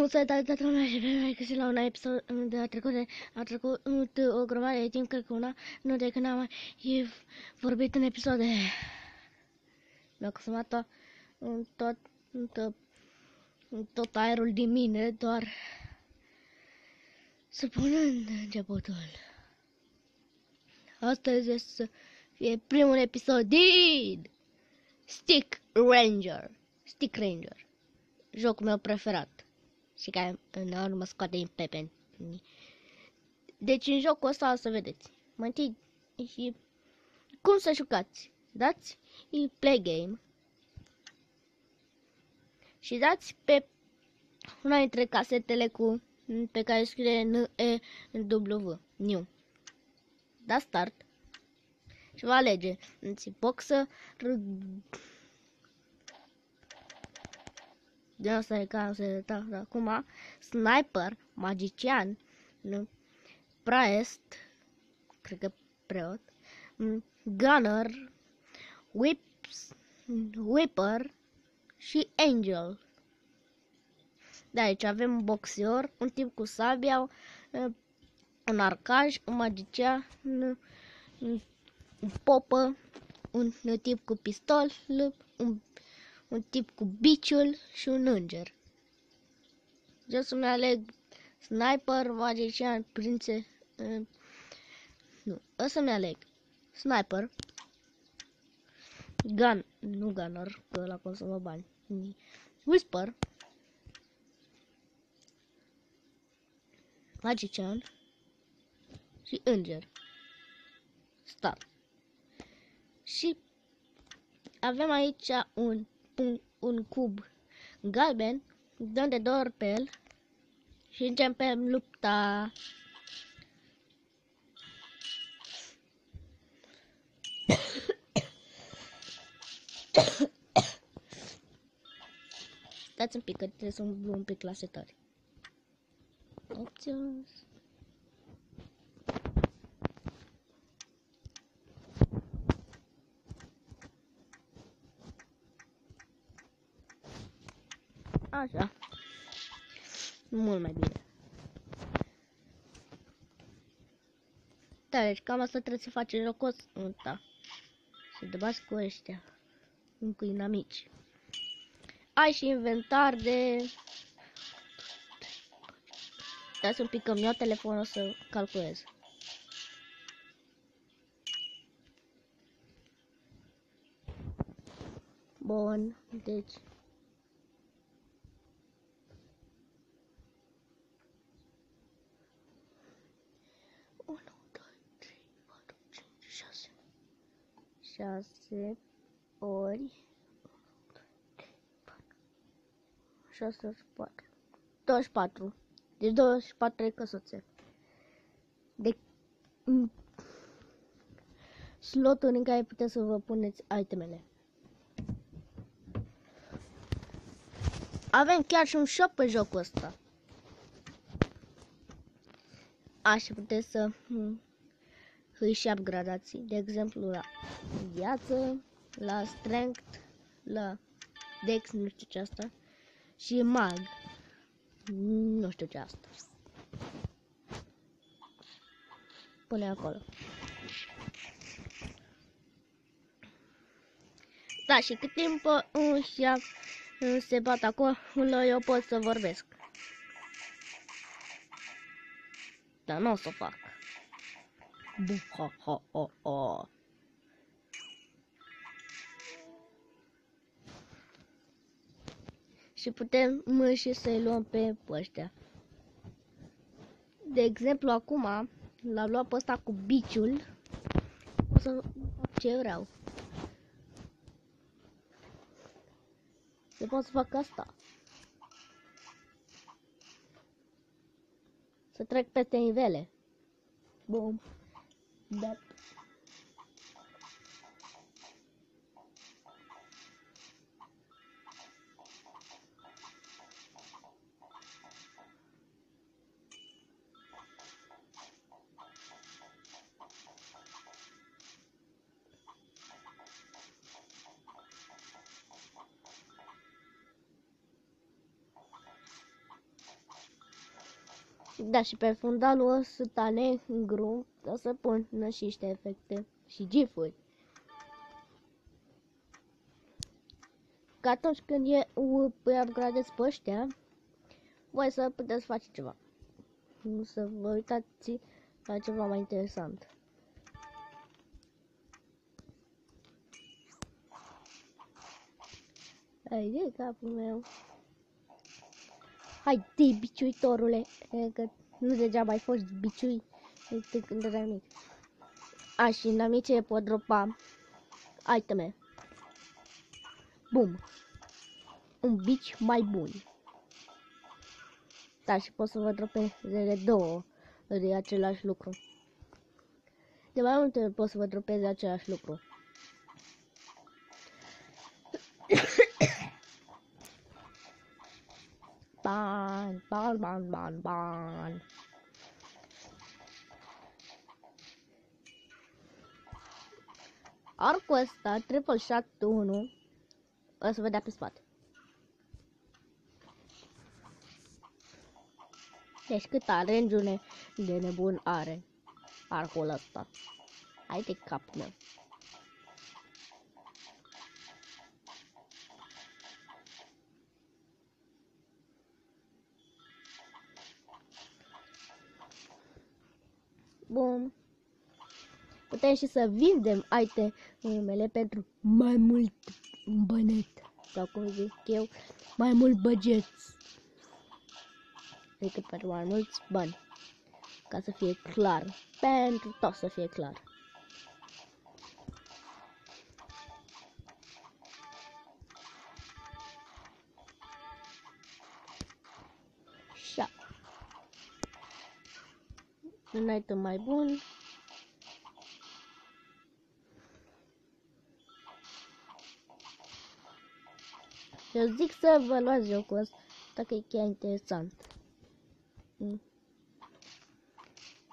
Salutare toată lumea și bine că la un episod de a trecut o grămadă de timp, cred că una, nu de când am mai vorbit în episoade. Mi-a consumat tot aerul din mine, doar să pun în începutul. Astăzi o să fie primul episod din Stick Ranger, jocul meu preferat și care în urmă scoate în pepen. Deci în jocul ăsta o să vedeți. Mai întâi și cum să jucați. Dați play game și dați pe una dintre casetele pe care scrie NEW, New. Da start și va alege boxer, de asta e ca să acum sniper, magician, priest, cred că preot, gunner, whipper și angel. Da, aici avem un boxer, un tip cu sabia, un arcaj, un magician, un popă, un tip cu pistol, un tip cu biciul și un înger. Eu să-mi aleg sniper, magician, prințe. Nu, o să-mi aleg sniper, nu gunner, că ăla consumă bani. Whisper, magician și înger. Start. Și avem aici un cub galben, dăm de 2 ori pe el și începem lupta. Stați un pic, că trebuie să umblu un pic la setări. Options. Așa. Mult mai bine. Da, deci cam asta trebuie să face jocos. Da. Să debați cu ăștia. Cu inamici. Ai și inventar de... Dați un pic că-mi iau telefonul să calculez. Bun, deci... Șase ori 6 ori 4 24. Deci 24 căsuțe. De slotul în care puteți să vă puneți itemele. Avem chiar și un shop pe jocul ăsta. Așa puteți să îi și upgradați. De exemplu la viață, la strength, la dex, nu știu ce asta. Și mag. Nu știu ce asta. Pune acolo. Da, și cât timp se bat acolo, eu pot să vorbesc. Dar nu o să fac. Buha-ha-ha-ha. Și putem și să-i luăm pe ăștia. De exemplu, acum l-am luat pe ăsta cu biciul. O să fac ce vreau. Eu pot să fac asta. Să trec peste nivele. Bum. Da. Da, și pe fundalul ăsta negru o să pun și niște efecte și gifuri. Că atunci când îi upgradezi pe ăștia, voi să puteți face ceva. Să vă uitați la ceva mai interesant. Hai de capul meu. Hai de biciuitorule, că nu degeaba ai fost biciui când erai mic. A, și în amice pot dropa iteme. Bum. Un bici mai bun. Da, și pot să vă dropeze de două de același lucru. De mai multe ori pot să vă dropeze același lucru. Ban, ban, ban, ban, ban. Arcul ăsta, triple shot 1, o să vedea pe spate. Deci cât range de nebun are arcul ăsta. Hai de capul meu. Bun. Putem și să vindem itemele pentru mai mult bănet. Sau cum zic eu, mai mult budget. Adică pentru mai mulți bani. Ca să fie clar. Pentru tot să fie clar. Așa. Un item mai bun. Eu zic să vă luați jocul ăsta, că e chiar interesant.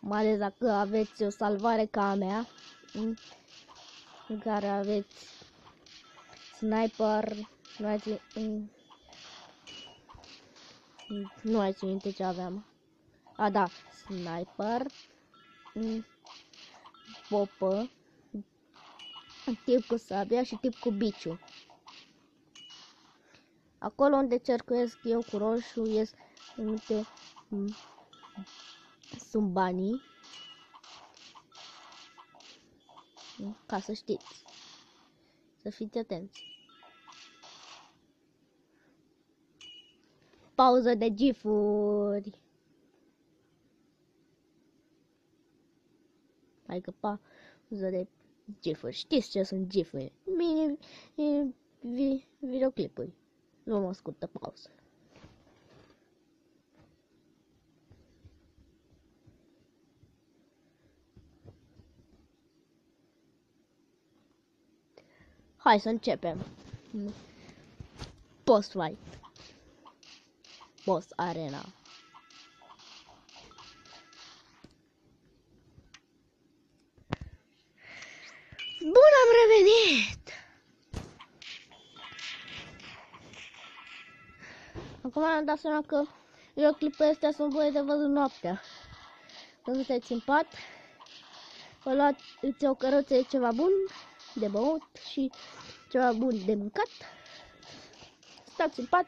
Mai ales dacă aveți o salvare ca a mea, în care aveți sniper, nu mai țin minte ce aveam. A, da, sniper, popă, tip cu sabia și tip cu biciu. Acolo unde cercuiesc eu cu roșu sunt banii. Ca să știți. Să fiți atenți. Pauză de gifuri. Adică pauză de gifuri. Știți ce sunt gifuri? Videoclipuri. Nu mă scurtă pauză. Hai să începem. Boss fight. Boss arena. Bun, am revenit! Acum am dat seama că videoclipul astea sunt voie de văzut noaptea. Când sunteți în pat, vă luați o căruță de ceva bun de băut și ceva bun de mâncat. Stați în pat,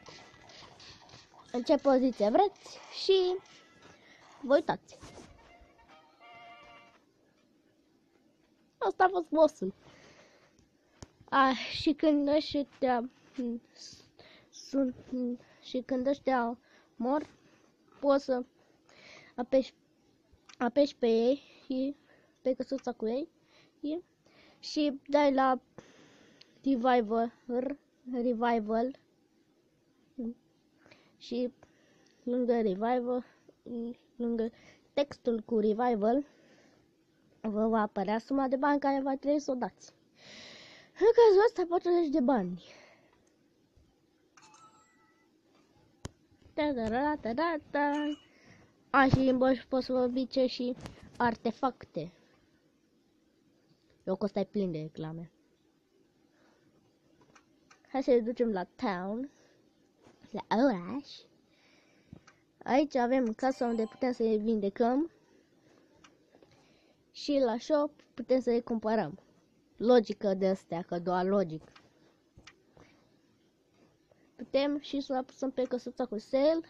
în ce poziție vreți și vă uitați. Asta a fost bossul. Și când ăștia mor, poți să apeși pe ei, pe căsuța cu ei și dai la revival și lângă textul cu revival vă va apărea suma de bani care va trebui să o dați. În cazul ăsta 40 de bani. Și în boș poți să vă bice și artefacte. Locul ăsta e plin de reclame. Hai să ne ducem la town, la oraș. Aici avem casa unde putem să le vindecăm și la shop putem să le cumpărăm. Logică de astea, că doar logic. Putem și să apăsăm pe căsuța cu sale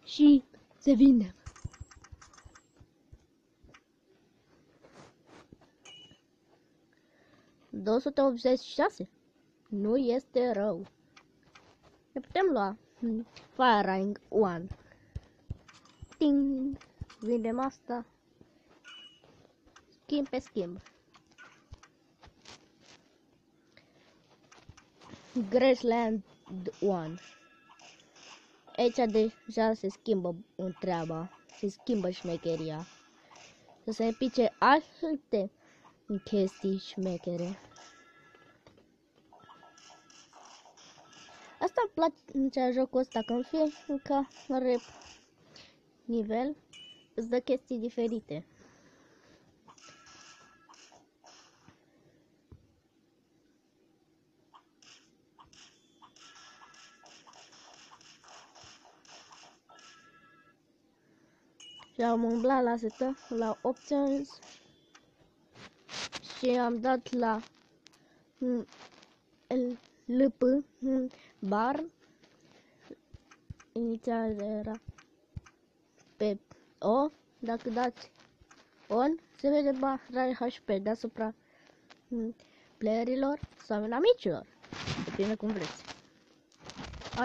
și se vinde. $286. Nu este rău. Ne putem lua Firing 1. Ting! Vindem asta. Schimb pe schimb. Graceland 1. Aici deja se schimbă treaba. Se schimbă șmecheria. Să se pice alte chestii șmechere. Asta îmi place jocul ăsta, că în fiecare nivel îți dă chestii diferite. Și am umblat la setup, la options și am dat la LP bar. Inițial era pe O, dacă dați on, se vede barra HP deasupra playerilor sau inamicilor, depinde cum vreți.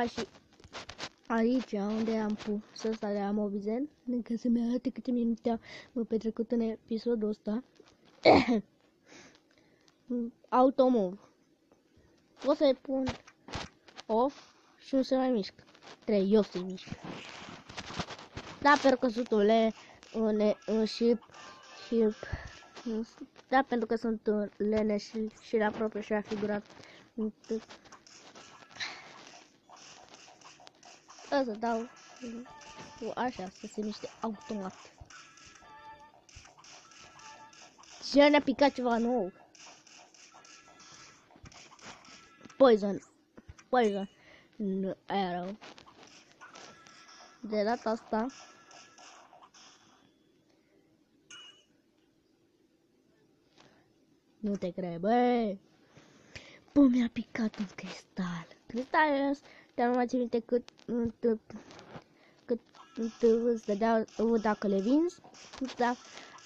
Și aici unde am pus ăsta de Amovizen, încă să-mi arate câte minute am petrecut în episodul ăsta. Automove. O să-i pun off și nu se mai mișcă. 3, eu se mișcă. Da, pentru că sunt da, pentru că sunt lene și la propriu și la figurat. O să dau așa, să se miște automat. Și ne-a picat ceva nou. Poison arrow. De data asta nu te cred, băi. Bă, mi-a picat un cristal. Cristalul ăsta nu mai țin minte cât îți dădea dacă le vinzi. Da,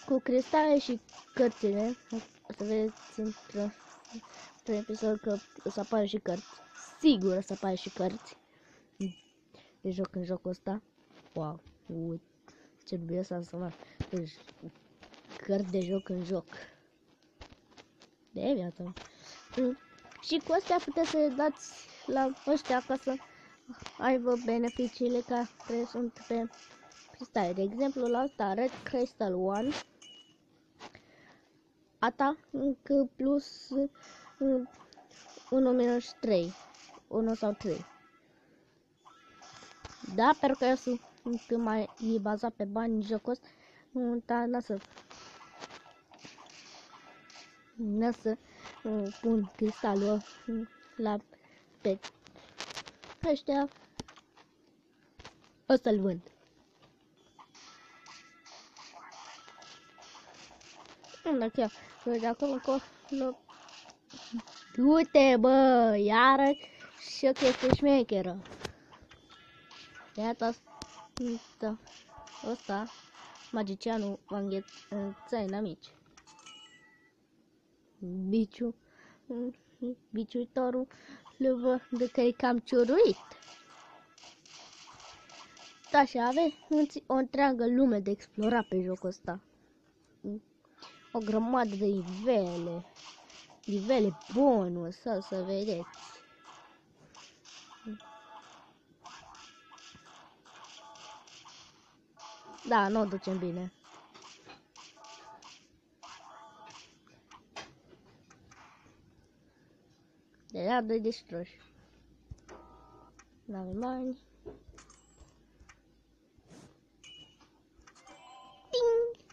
cu cristale și cărțile. O să vedeți într-un episod că o să apară și cărți. Sigur o să apară și cărți de joc în jocul ăsta. Wow, ce dubios am sunat. Deci, cărți de joc în joc. De viață. Și cu astea puteți să le dați la ăștia ca să aibă beneficiile care sunt pe cristale. De exemplu, la asta Red Crystal 1 atac plus 1-3. 1 sau 3. Da, pentru că eu sunt mai bazat pe bani în jocul ăsta, n-a să pun cristalul la pe ăștia. O să-l vând. Dacă de acolo încolo. Uite, bă, iară și o chestie șmecheră. Iată ăsta, magicianul îngheța inamici. Biciuitorul le văd că e cam ciuruit. Da, și aveți o întreagă lume de explorat pe jocul ăsta. O grămadă de nivele bonus, să vedeți. Da, nu o ducem bine. Deja doi destroși. N-avem bani. Ting!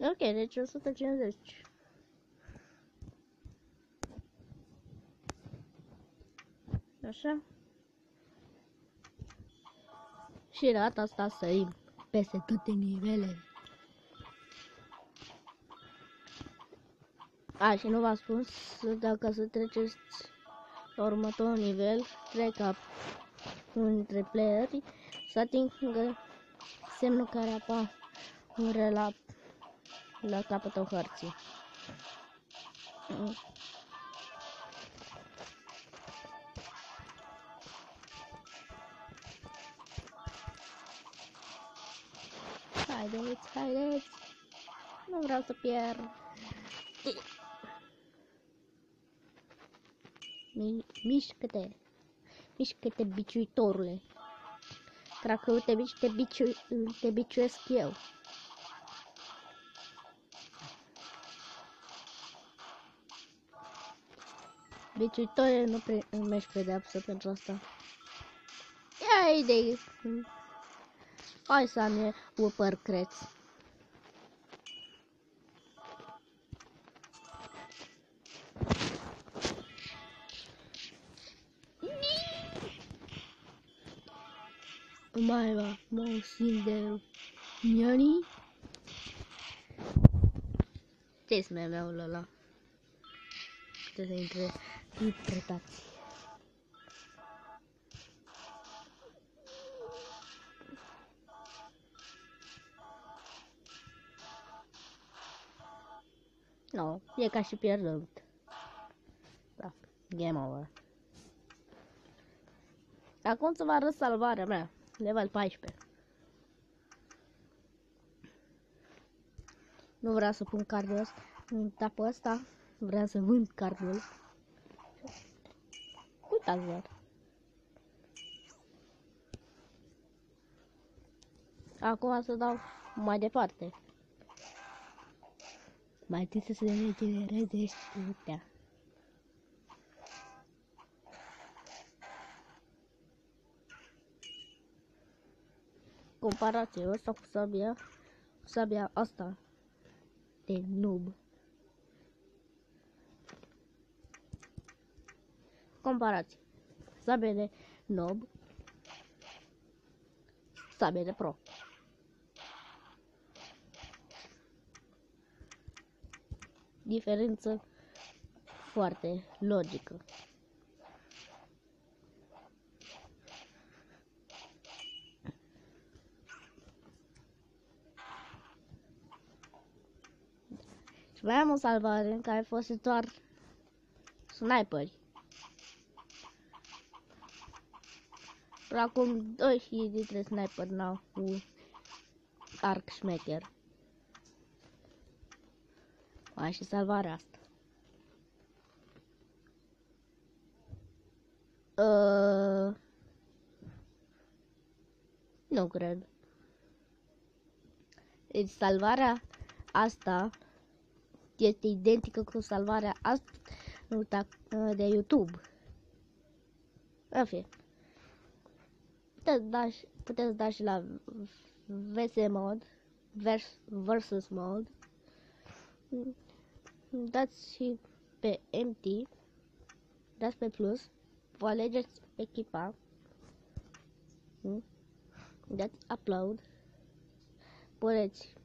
Ok, deci 150. Așa. Și de data asta sărim peste toate nivelele. Și nu v-am spus, dacă să treceți la următorul nivel, trec unul dintre playeri să atingă semnul care apare la capătul hărții. Haideți! Nu vreau să pierd. Mișcă-te, biciuitorule. Dacă te biciuiesc eu. Biciuitoare, nu primești pedeapsă pentru asta. Ia idei. Hai să am upăr creț. Mai va, mă simt Niani. Ce-s meme-ul ăla? Trebuie să intre interpretații. No, e ca și pierdut. Da, game over. Acum să vă arăt salvarea mea. Level 14. Nu vreau să pun cardul ăsta în tapul ăsta. Vreau să vând cardul. Uitați-vă. Acum să dau mai departe. Mai întâi să se regenereze ăștia. Comparație ăsta cu sabia asta de noob. Comparație. Sabie de noob. Sabie de pro. Diferență foarte logică. Și mai am o salvare în care fost doar sniperi. Până acum 2 dintre sniperi n-au cu arc șmecher. Mai și salvarea asta. Nu cred. Deci salvarea asta este identică cu salvarea asta de YouTube. În fine. Puteți da și la VS mod, versus mod. Dați și pe MT, dați pe plus, vă alegeți echipa, dați upload, puneți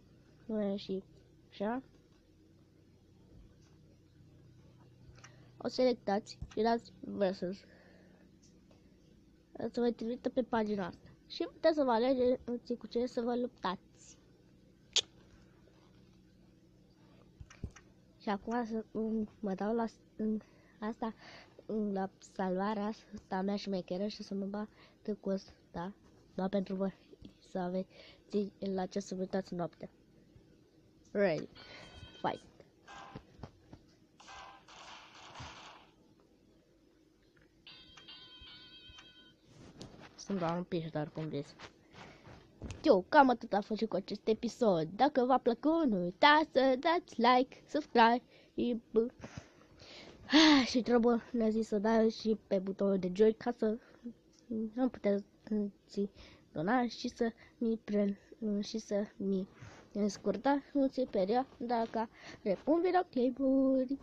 și așa, o selectați și dați versus. Să vă trimită pe pagina asta și puteți să vă alegeți cu ce să vă luptați. Și acum mă dau la asta, la salvarea asta mea șmecheră și să mă bat cu ăsta, doar pentru voi să aveți la ce să vă uitați noaptea. Ready, fight! Sunt doar un pic, dar cum vreți. Eu cam atât a fost cu acest episod. Dacă v-a plăcut, nu uitați să dați like, subscribe și trebuie să dați și pe butonul de join ca să nu puteți dona și să mi scurtați perioada ca repun videoclipuri.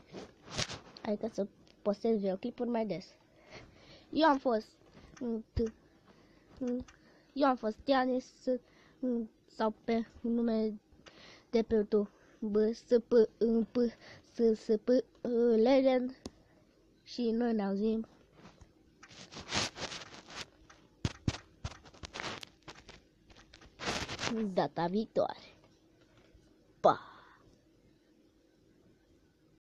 Adică să postez videoclipuri mai des. Eu am fost eu am fost Tianis sau pe nume de pe YouTube B-S-P Legend și noi ne auzim data viitoare.